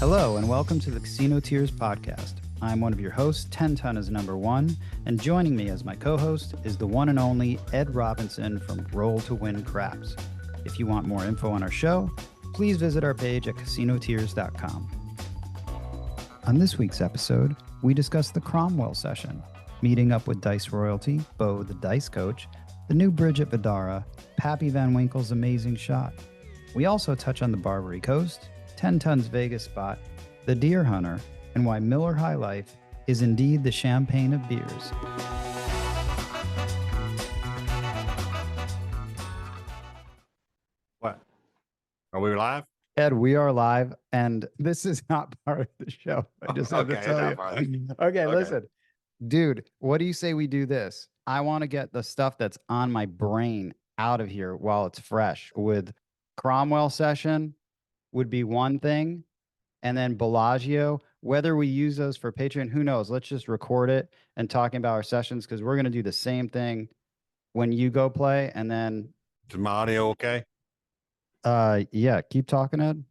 Hello, and welcome to the Casino Tears podcast. I'm one of your hosts, 10 Ton is number one, and joining me as my co-host is the one and only Ed Robinson from Roll to Win Craps. If you want more info on our show, please visit our page at casinotears.com. On this week's episode, we discuss the Cromwell session, meeting up with Dice Royalty, Bo the Dice Coach, the new Bridget Vidara, Pappy Van Winkle's amazing shot. We also touch on the Barbary Coast, 10 Tons Vegas spot, the Deer Hunter, and why Miller High Life is indeed the champagne of beers. What? Are we live? Ed, we are live, and this is not part of the show. I just have to tell you. Okay, listen. Dude, what do you say we do this? I want to get the stuff that's on my brain out of here while it's fresh. With Cromwell session would be one thing, and then Bellagio, whether we use those for Patreon, who knows? Let's just record it and talking about our sessions, because we're going to do the same thing when you go play, and then... Is my audio okay? Yeah, keep talking, Ed.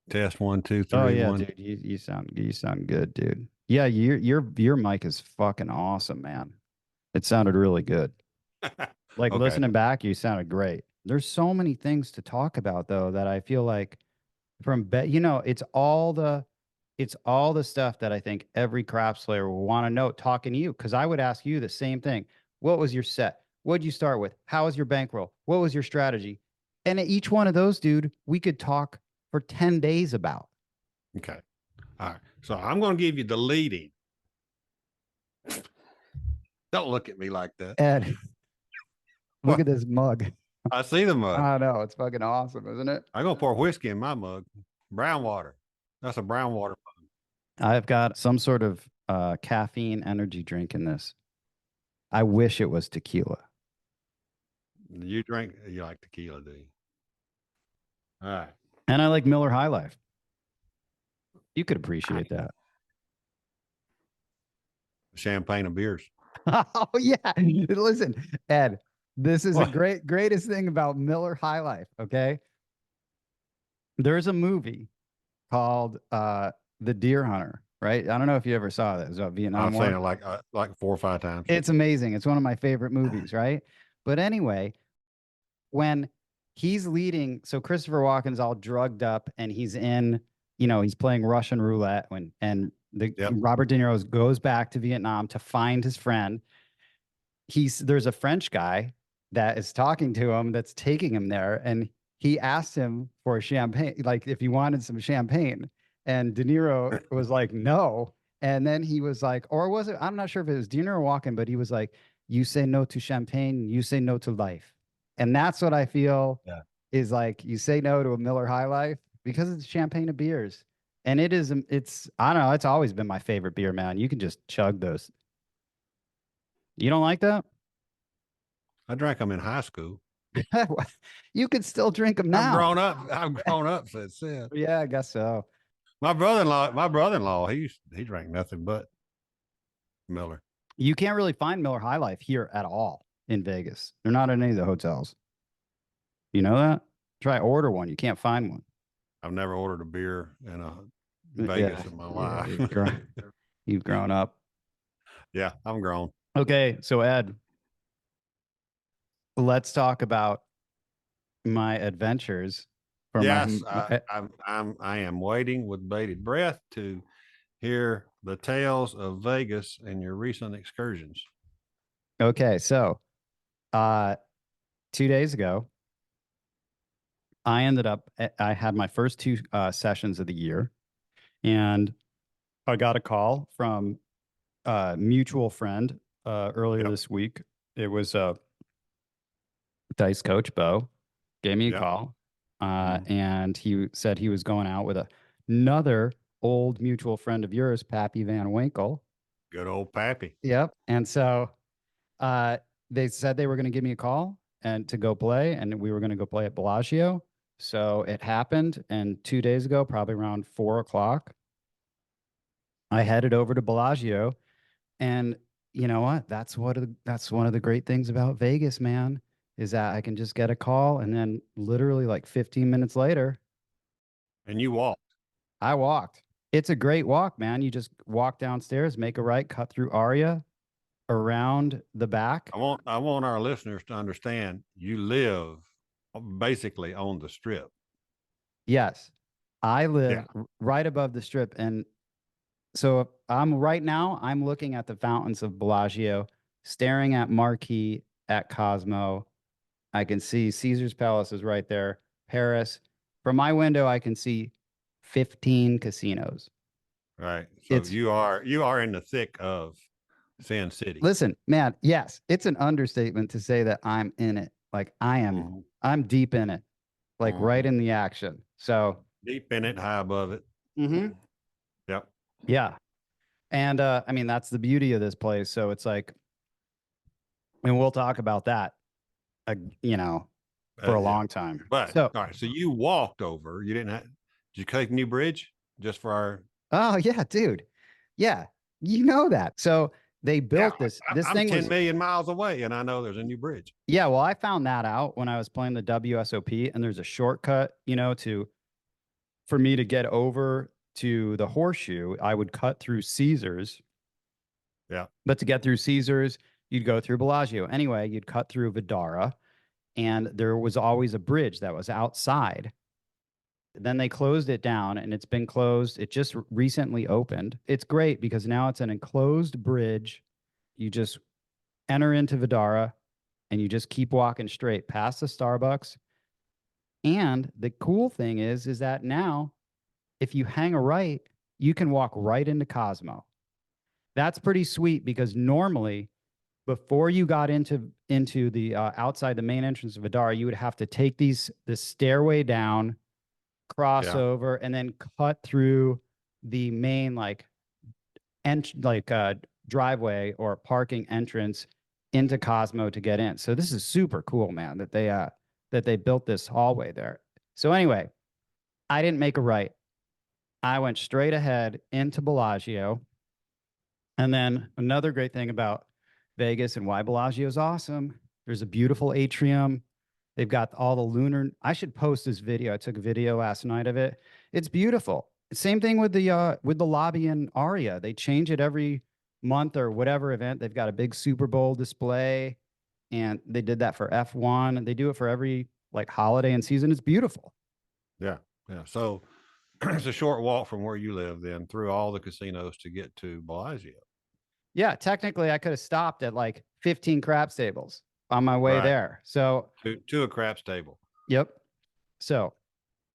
Test 1, 2, 3. Oh yeah, 1. dude, you sound good, dude. Yeah, your mic is fucking awesome, man. It sounded really good. Like Okay. Listening back, you sounded great. There's so many things to talk about though that I feel like it's all the stuff that I think every craps player will want to know talking to you, because I would ask you the same thing. What was your set? What did you start with? How was your bankroll? What was your strategy? And at each one of those, dude, we could talk for 10 days about. Okay. All right. So I'm going to give you the leading. Don't look at me like that. Ed, look at this mug. I see the mug. I know. It's fucking awesome, isn't it? I'm going to pour whiskey in my mug. Brown water. That's a brown water mug. I've got some sort of caffeine energy drink in this. I wish it was tequila. You like tequila, do you? All right. And I like Miller High Life. You could appreciate that. Champagne of beers. Oh, yeah. Listen, Ed, this is the greatest thing about Miller High Life, okay? There's a movie called The Deer Hunter, right? I don't know if you ever saw that. It was about Vietnam War. I've seen it like 4 or 5 times. It's amazing. It's one of my favorite movies, right? But anyway, when he's leading, so Christopher Walken's all drugged up and he's in, he's playing Russian roulette Robert De Niro goes back to Vietnam to find his friend. There's a French guy that is talking to him that's taking him there, and he asked him for champagne, like if he wanted some champagne, and De Niro was like, no. And then he was like, or was it, I'm not sure if it was De Niro Walken, but he was like, you say no to champagne, you say no to life. And that's what I feel is like, you say no to a Miller High Life because it's champagne of beers. And I don't know, it's always been my favorite beer, man. You can just chug those. You don't like that? I drank them in high school. You could still drink them now. I've grown up since then. Yeah, I guess so. My brother-in-law, he drank nothing but Miller. You can't really find Miller High Life here at all in Vegas. They're not in any of the hotels. You know that? Try order one. You can't find one. I've never ordered a beer in Vegas in my life. You've grown up. Yeah, I'm grown. Okay, so Ed, let's talk about my adventures. I am waiting with bated breath to hear the tales of Vegas and your recent excursions. Okay, so 2 days ago, I had my first 2 sessions of the year, and I got a call from a mutual friend earlier this week. It was Dice Coach Bo gave me a call, and he said he was going out with another old mutual friend of yours, Pappy Van Winkle. Good old Pappy. Yep. And so they said they were going to give me a call and to go play, and we were going to go play at Bellagio. So it happened, and 2 days ago, probably around 4 o'clock, I headed over to Bellagio, and you know what? That's one of the great things about Vegas, man, is that I can just get a call, and then literally like 15 minutes later. And you walked. I walked. It's a great walk, man. You just walk downstairs, make a right, cut through Aria, around the back. I want our listeners to understand you live basically on the strip. Yes. I live Yeah. right above the strip. And so I'm right now, I'm looking at the fountains of Bellagio, staring at Marquis at Cosmo. I can see Caesar's Palace is right there, Paris. From my window, I can see 15 casinos. Right. So It's you are in the thick of Sin City. Listen, man, yes, it's an understatement to say that I'm in it. Like Mhm. I'm deep in it, like right Mhm. in the action. So, Deep in it, high above it. mhm. Yep. Yeah. And I mean, that's the beauty of this place. So it's like, and we'll talk about that, uh, you know, for a Yeah. long time. But So, all right. So you walked over. You didn't have. Did you take New Bridge just for our? oh yeah, dude. Yeah. You know that. So they Yeah. built this I'm thing 10 was, million miles away, and I know there's a new bridge. yeah, well, I found that out when I was playing the WSOP, and there's a shortcut, to for me to get over to the horseshoe, I would cut through Caesars. Yeah. But to get through Caesars, you'd go through Bellagio. Anyway, you'd cut through Vidara, and there was always a bridge that was outside. Then they closed it down, and it's been closed. It just recently opened. It's great because now it's an enclosed bridge. You just enter into Vidara, and you just keep walking straight past the Starbucks. And the cool thing is that now if you hang a right, you can walk right into Cosmo. That's pretty sweet because normally before you got into the outside the main entrance of Vidara, you would have to take this stairway down, cross Yeah. over, and then cut through the main driveway or parking entrance into Cosmo to get in. So this is super cool, man, that they built this hallway there. So anyway, I didn't make a right. I went straight ahead into Bellagio. And then another great thing about Vegas and why Bellagio is awesome, there's a beautiful atrium. They've got all the lunar. I should post this video. I took a video last night of it. It's beautiful. Same thing with the lobby in Aria. They change it every month or whatever event. They've got a big Super Bowl display, and they did that for F1, and they do it for every like holiday and season. It's beautiful. Yeah. Yeah. So it's a short walk from where you live, then through all the casinos to get to Bellagio. Yeah, technically, I could have stopped at like 15 craps tables on my way Right. there. So, To a craps table. yep. So,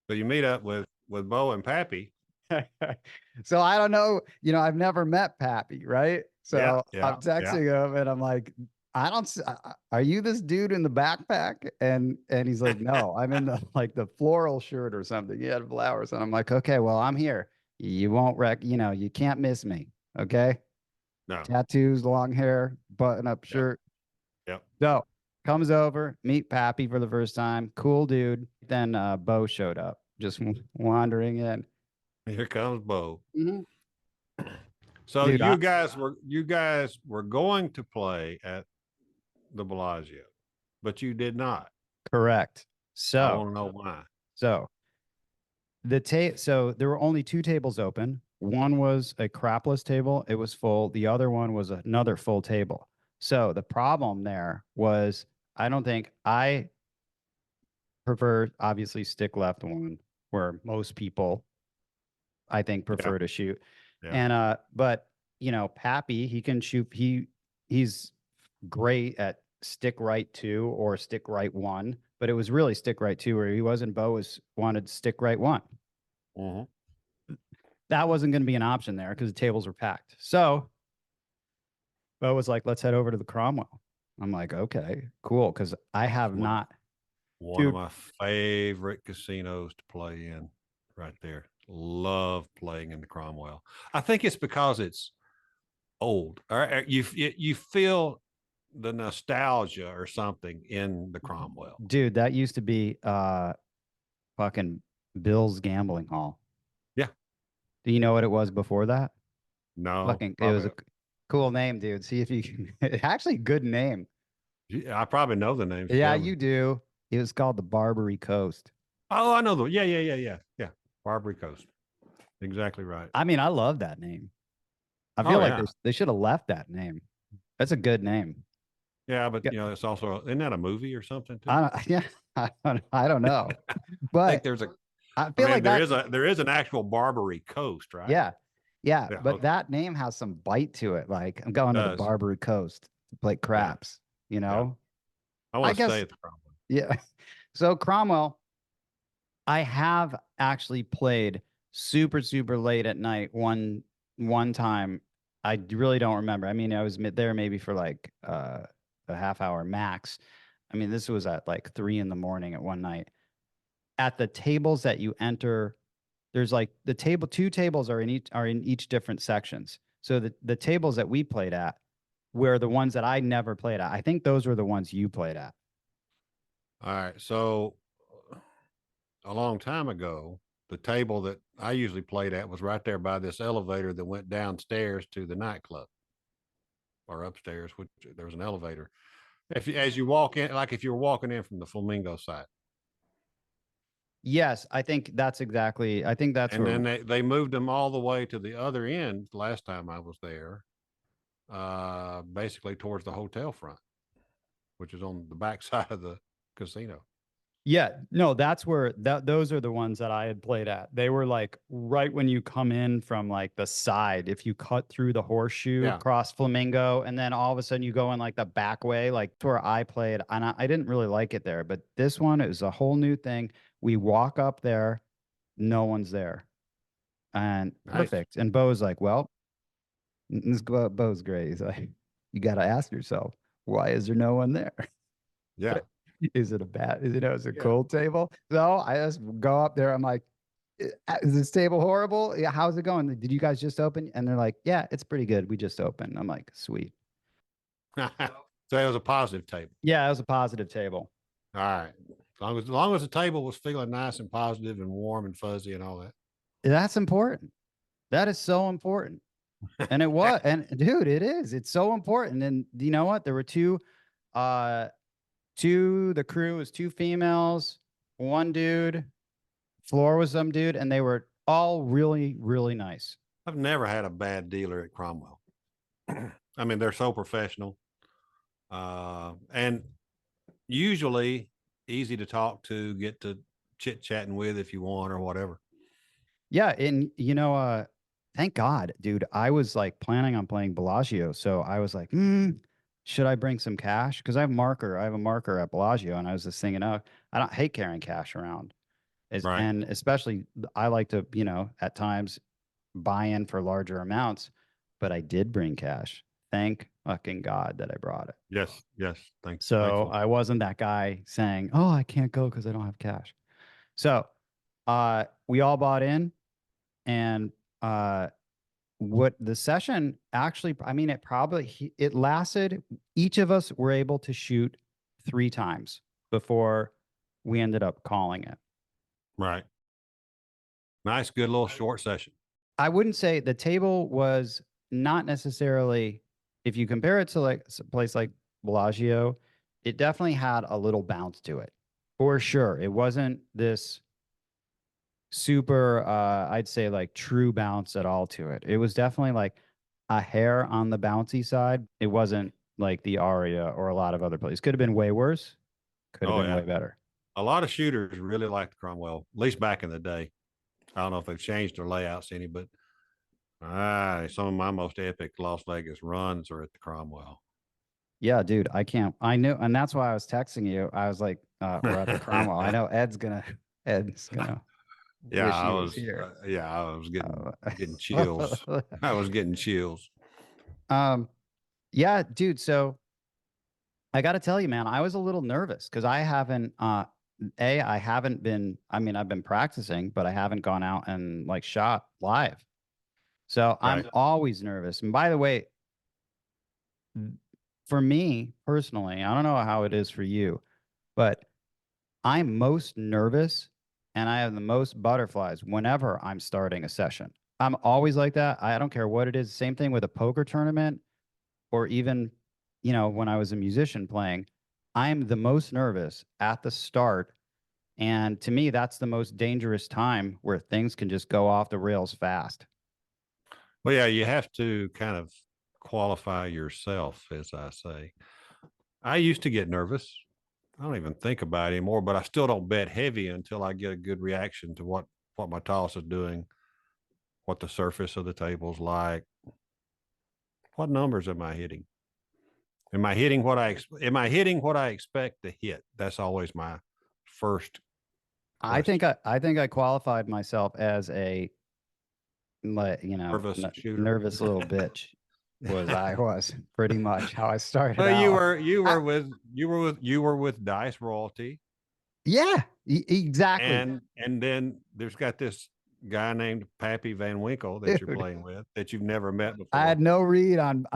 So you meet up with Bo and Pappy. so I don't know. I've never met Pappy, right? Yeah. So I'm Yeah. Yeah. texting him, and I'm like, I don't. Are you this dude in the backpack? And he's like, no, I'm in the like the floral shirt or something. He had flowers, and I'm like, okay, well, I'm here. You won't wreck. You can't miss me. Okay. No. Tattoos, long hair, button up Yep. shirt. Yep. So comes over, meet Pappy for the first time. Cool dude. Then Bo showed up, just wandering in. Here comes Bo. Mhm. So Dude, you guys were going to play at the Bellagio, but you did not. correct. I So want to know why. so so there were only two tables open. One was a crapless table. It was full. The other one was another full table. So the problem there was I don't think I prefer obviously stick left one where most people I think Yeah. prefer to shoot. Yeah. And but Pappy, he can shoot. He's great at stick right two or stick right one, but it was really stick right two where he wasn't. Bo wanted stick right one. Mm-hmm. That wasn't going to be an option there because the tables were packed. So Bo was like, let's head over to the Cromwell. I'm like, okay, cool. Because I have not, One of dude, my favorite casinos to play in, right there. Love playing in the Cromwell. I think it's because it's old. Or you feel the nostalgia or something in the Cromwell. dude, that used to be fucking Bill's Gambling Hall. Yeah. Do you know what it was before that? No, Fucking, it was probably. a cool name, dude. See if you can. Actually, good name. I probably know the names. Yeah, Tell me. you do. It was called the Barbary Coast. Oh, I know the. Yeah. Barbary Coast. Exactly right. I mean, I love that name. I feel Oh like yeah. they should have left that name. That's a good name. Yeah, but Yeah, it's also isn't that a movie or something too? I don't, yeah, I don't know, I think but there's a I I feel like mean that. there is an actual Barbary coast, right? Yeah, yeah, Yeah, but okay. that name has some bite to it. Like I'm It going to the does. Barbary Coast to play Yeah. craps. You Yeah. know, I I want to stay guess. at the Cromwell. Yeah. So Cromwell, I have actually played super late at night one time. I really don't remember. I mean, I was there maybe for like a half hour max. I mean, this was at like 3 in the morning at one night. At the tables that you enter, there's like the table, two tables are in each different sections. So the tables that we played at were the ones that I never played at. I think those were the ones you played at. All right. So a long time ago, the table that I usually played at was right there by this elevator that went downstairs to the nightclub or upstairs, which there was an elevator. If as you walk in, like if you're walking in from the Flamingo side, Yes, I think that's exactly. I think that's and where. then they moved them all the way to the other end last time I was there, basically towards the hotel front, which is on the back side of the casino. Yeah, no, that's where those are the ones that I had played at. They were like right when you come in from like the side, if you cut through the horseshoe Yeah, across Flamingo, and then all of a sudden you go in like the back way, like to where I played, and I didn't really like it there. But this one, it was a whole new thing. We walk up there, no one's there, and nice. perfect. And Bo's like, well, Bo's great. He's like, you got to ask yourself, why is there no one there? Yeah, Is it a bad, is it, is it a yeah. cool table? So I just go up there. I'm like, is this table horrible? Yeah, how's it going? Did you guys just open? And they're like, yeah, it's pretty good. We just opened. I'm like, sweet. So it was a positive table. Yeah, it was a positive table. All right. As long as the table was feeling nice and positive and warm and fuzzy and all that. That's important. That is so important. And it was, and dude, it is. It's so important. And you know what? There were uh, the crew was two females, one dude, floor was some dude, and they were all really nice. I've never had a bad dealer at Cromwell. I mean, they're so professional, and usually easy to talk to, get to chit chatting with if you want or whatever. Yeah, and thank God, dude. I was like planning on playing Bellagio, so I was like, should I bring some cash? Because I have marker. I have a marker at Bellagio, and I was just thinking, oh, I don't hate carrying cash around, Right. and especially I like to, at times buy in for larger amounts, but I did bring cash. Thank fucking God that I brought it. Yes. Yes. So Thankfully. I wasn't that guy saying, oh, I can't go because I don't have cash. So we all bought in, and uh what the session actually, I mean, it lasted, each of us were able to shoot 3 times before we ended up calling it. Right. Nice, good little short session. I wouldn't say the table was not necessarily, if you compare it to like a place like Bellagio, it definitely had a little bounce to it for sure. It wasn't this super I'd say like true bounce at all to it. It was definitely like a hair on the bouncy side. It wasn't like the Aria or a lot of other places. Could have been way worse, could have Oh been yeah. way better. A lot of shooters really liked Cromwell, at least back in the day. I don't know if they've changed their layouts any, but some of my most epic Las Vegas runs are at the Cromwell. Yeah, dude, I can't. I knew, and that's why I was texting you. I was like, we're at the Cromwell. I know Ed's gonna Yeah, wish he was here. I was getting chills. Uh, I was getting chills. um, yeah, dude. So I got to tell you, man, I was a little nervous because I haven't been, I mean, I've been practicing, but I haven't gone out and like shot live. So Right. I'm always nervous. And by the way, for me personally, I don't know how it is for you, but I'm most nervous and I have the most butterflies whenever I'm starting a session. I'm always like that. I don't care what it is. Same thing with a poker tournament or even, when I was a musician playing, I'm the most nervous at the start. And to me, that's the most dangerous time where things can just go off the rails fast. Well, yeah, you have to kind of qualify yourself, as I say. I used to get nervous. I don't even think about it anymore, but I still don't bet heavy until I get a good reaction to what my toss is doing, what the surface of the table's like, what numbers am I hitting? Am I hitting what I expect to hit? That's always my first question. I think I qualified myself as a Nervous shooter. nervous little bitch I was pretty much how I started Well, out. you were with Dice Royalty, Yeah, exactly. and then there's got this guy named Pappy Van Winkle that you're Dude, playing with that you've never met I before. had no read on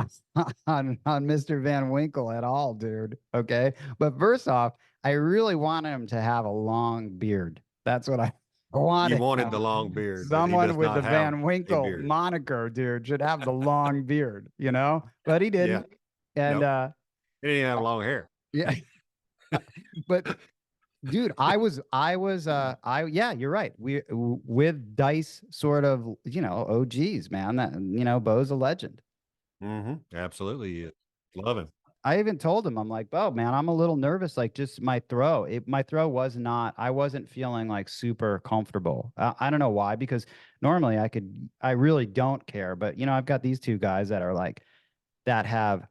Mr. Van Winkle at all, dude. Okay. But first off, I really wanted him to have a long beard. That's what I You wanted wanted the him. long beard, but he Someone does with the not have Van a Winkle beard. moniker, dude, should have the long beard, But he Yeah, didn't. And nope. He didn't have long hair. yeah. But dude, yeah, you're right. With Dice sort of, OGs, man. That Bo's a legend. Absolutely, love him. I even told him, I'm like, "Oh man, I'm a little nervous. Like, just my throw. My throw was not. I wasn't feeling like super comfortable. I don't know why, because normally I really don't care. But I've got these two guys that are like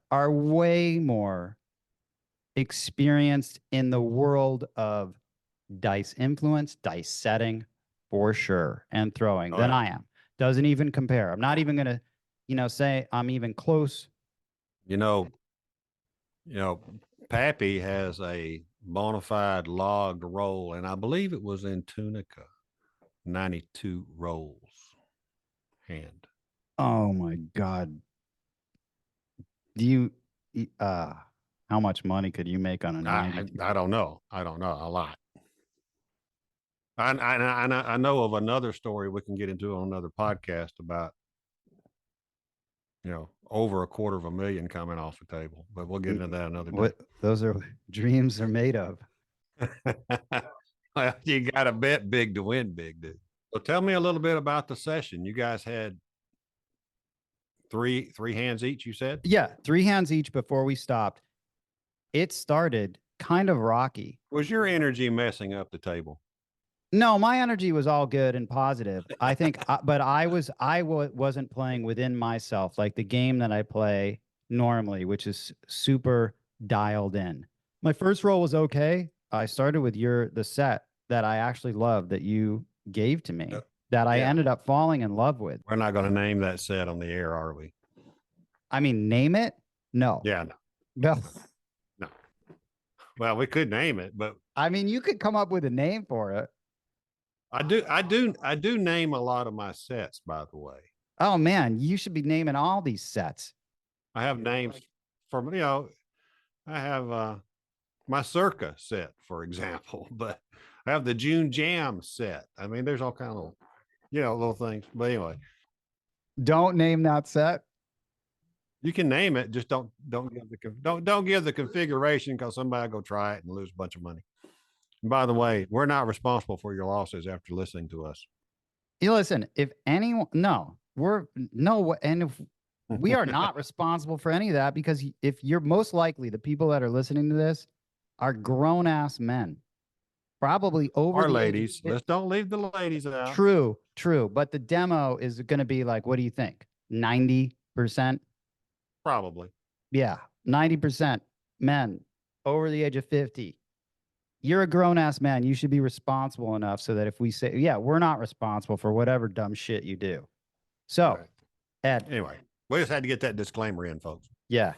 are way more experienced in the world of dice influence, dice setting, for sure, and throwing Oh than yeah. I am. Doesn't even compare. I'm not even gonna, say I'm even close. You know, Pappy has a bona fide logged roll, and I believe it was in Tunica, 92 rolls hand. Oh my God. Do you how much money could you make on a 92? I don't know. I don't know a lot. I know of another story we can get into on another podcast about over $250,000 coming off the table, but we'll get into that another day. What those are dreams are made of. Well, you got to bet big to win big, dude. So tell me a little bit about the session. You guys had three hands each, you said? Yeah, three hands each before we stopped. It started kind of rocky. Was your energy messing up the table? No, my energy was all good and positive. I think, but wasn't playing within myself, like the game that I play normally, which is super dialed in. My first roll was okay. I started with the set that I actually loved that you gave to me, that I ended up falling in love with. We're not going to name that set on the air, are we? I mean, name it? No. Yeah, No. no. Well, we could name it, but I mean, you could come up with a name for it. I do name a lot of my sets, by the way. Oh man, you should be naming all these sets. I have names for I have my Circa set, for example, but I have the June Jam set. I mean, there's all kind of little things. But anyway, don't name that set. You can name it, just don't give the configuration, because somebody will go try it and lose a bunch of money. And by the way, we're not responsible for your losses after listening to us. You listen, if anyone, no, and if we are not responsible for any of that, because if you're most likely the people that are listening to this are grown ass men, probably over Or the ladies. Let's don't leave the ladies out. True. But the demo is going to be like, what do you think? 90%? Probably. Yeah, 90% men over the age of 50. You're a grown ass man. You should be responsible enough so that if we say, yeah, we're not responsible for whatever dumb shit you do. So, right. Ed. Anyway, we just had to get that disclaimer in, folks. Yeah.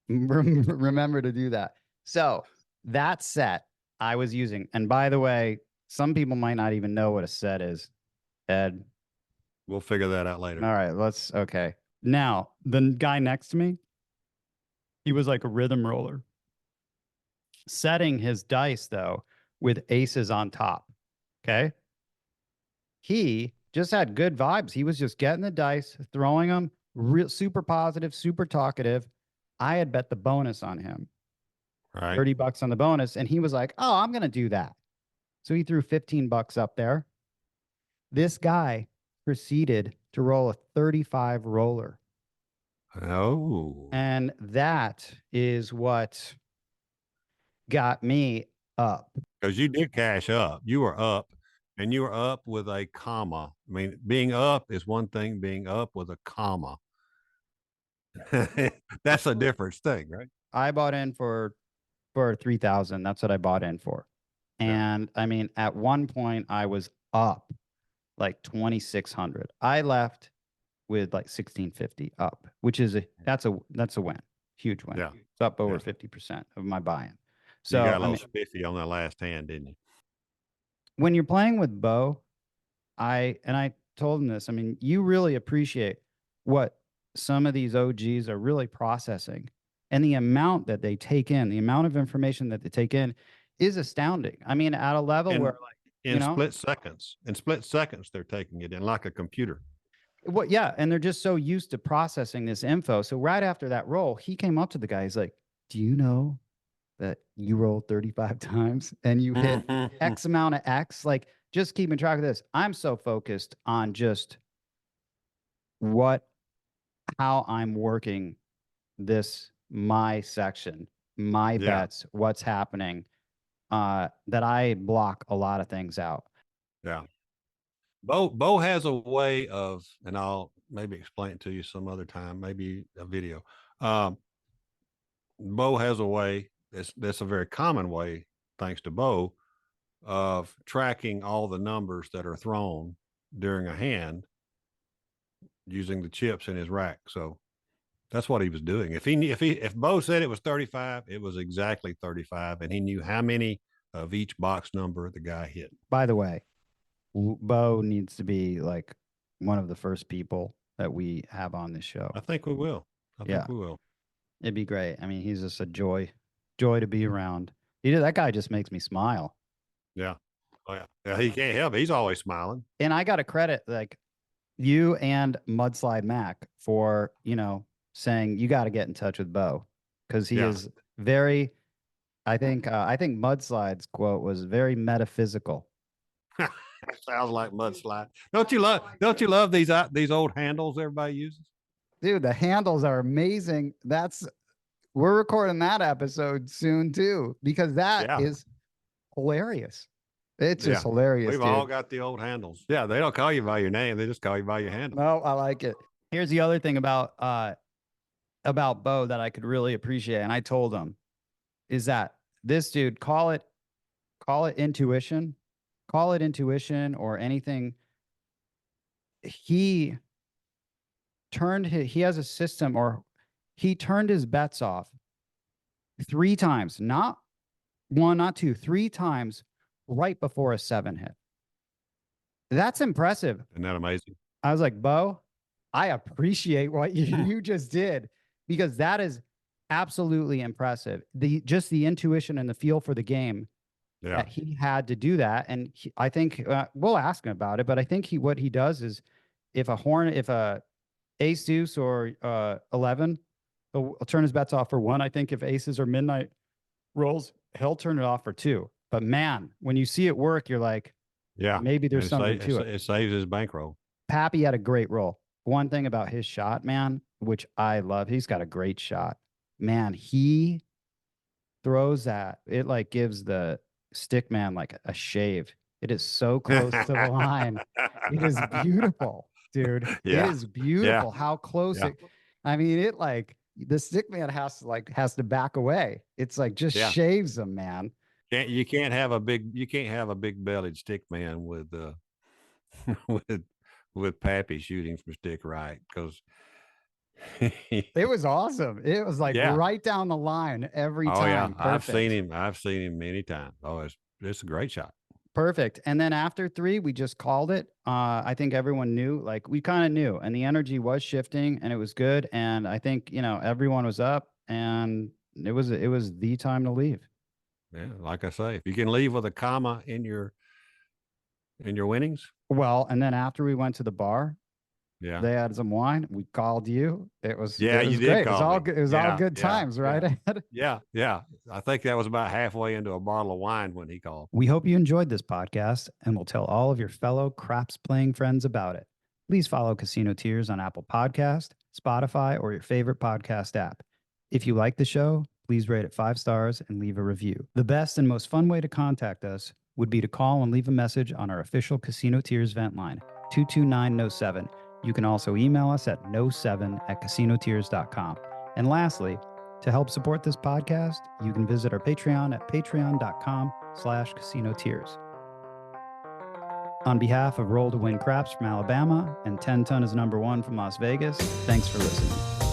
Remember to do that. So, that set I was using, and by the way, some people might not even know what a set is, Ed. We'll figure that out later. All right, okay. Now, the guy next to me, he was like a rhythm roller. Setting his dice, though, with aces on top. Okay. He just had good vibes. He was just getting the dice, throwing them, super positive, super talkative. I had bet the bonus on him. Right. $30 on the bonus. And he was like, oh, I'm going to do that. So he threw $15 up there. This guy proceeded to roll a 35 roller. Oh, And that is what got me up. because you did cash up. You were up, and you were up with a comma. I mean, being up is one thing. Being up with a comma, that's a different thing, right? I bought in for 3,000. That's what I bought in for. Yeah. And I mean, at one point I was up like 2,600. I left with like 1,650 up, which is that's a win. Huge win. Yeah. It's up over Yeah. 50% of my buy-in. You So got a I little mean, spiffy on that last hand, didn't you? when you're playing with Bo, I told him this. I mean, you really appreciate what some of these OGs are really processing, and the amount that they take in, the amount of information that they take in is astounding. I mean, at a level where, And like, in split seconds, they're taking it in like a computer. what, yeah, and they're just so used to processing this info. So right after that roll, he came up to the guy. He's like, "Do you know that you rolled 35 times and you hit X amount of X?" Like, just keeping track of this. I'm so focused on just what how I'm working this my section, my Yeah. bets, what's happening, that I block a lot of things out. Yeah. Bo has a way of, and I'll maybe explain it to you some other time, maybe a video. Bo has a way, that's a very common way, thanks to Bo, of tracking all the numbers that are thrown during a hand using the chips in his rack. So that's what he was doing. If Bo said it was 35, it was exactly 35, and he knew how many of each box number the guy hit. By the way, Bo needs to be like one of the first people that we have on this show. I think we will. Yeah, We will. it'd be great. I mean, he's just a joy to be around. That guy just makes me smile. Yeah. Oh yeah. Yeah. He can't help it. He's always smiling. And I got to credit like you and Mudslide Mac for, saying you got to get in touch with Bo, because he Yeah. is very, I think Mudslide's quote was very metaphysical. Sounds like mudslide. Don't you love these old handles everybody uses? Dude, the handles are amazing. We're recording that episode soon too, because that Yeah. is hilarious. It's just Yeah. hilarious, We've dude. all got the old handles. Yeah, they don't call you by your name, they just call you by your handle. No, I like it. Here's the other thing about Bo that I could really appreciate, and I told him, is that this dude, call it intuition, or anything. He has a system, or he turned his bets off 3 times, not one, not two, 3 times right before a 7 hit. That's impressive. Isn't that amazing? I was like, Bo, I appreciate what you just did, because that is absolutely impressive. Just the intuition and the feel for the game that he had to do that. And I think we'll ask him about it, but I think what he does is, if a ace deuce or 11, he'll turn his bets off for 1. I think if aces or midnight rolls, he'll turn it off for 2. But man, when you see it work, you're like, Yeah. maybe there's something to it. It saves his bankroll. Pappy had a great roll. One thing about his shot, man, which I love, he's got a great shot. Man, he throws that. It like gives the stick man like a shave. It is so close to the line. It is beautiful, dude. Yeah. It is beautiful how close Yeah. I mean, it like the stick man has to back away. It's like just shaves him, man. You can't have a big bellied stick man with with Pappy shooting from stick right, because it was awesome. It was like right down the line every time. Yeah. Perfect. I've seen him many times. Oh, it's a great shot. Perfect. And then after 3, we just called it. I think everyone knew, like we kind of knew, and the energy was shifting and it was good. And I think, everyone was up, and it was the time to leave. Yeah. Like I say, if you can leave with a comma in your winnings. Well, and then after we went to the bar, Yeah. They had some wine. We called you. It was Yeah, it you was did great. It was call all me. good. It was all Yeah, good yeah, times, right? yeah, yeah. I think that was about halfway into a bottle of wine when he called. We hope you enjoyed this podcast and will tell all of your fellow craps playing friends about it. Please follow Casino Tears on Apple Podcast, Spotify, or your favorite podcast app. If you like the show, please rate it 5 stars and leave a review. The best and most fun way to contact us would be to call and leave a message on our official Casino Tears vent line, 229-07. You can also email us at no7@casinotears.com. And lastly, to help support this podcast, you can visit our Patreon at patreon.com/casinotears. On behalf of Roll to Win Craps from Alabama and 10 Ton is #1 from Las Vegas, thanks for listening.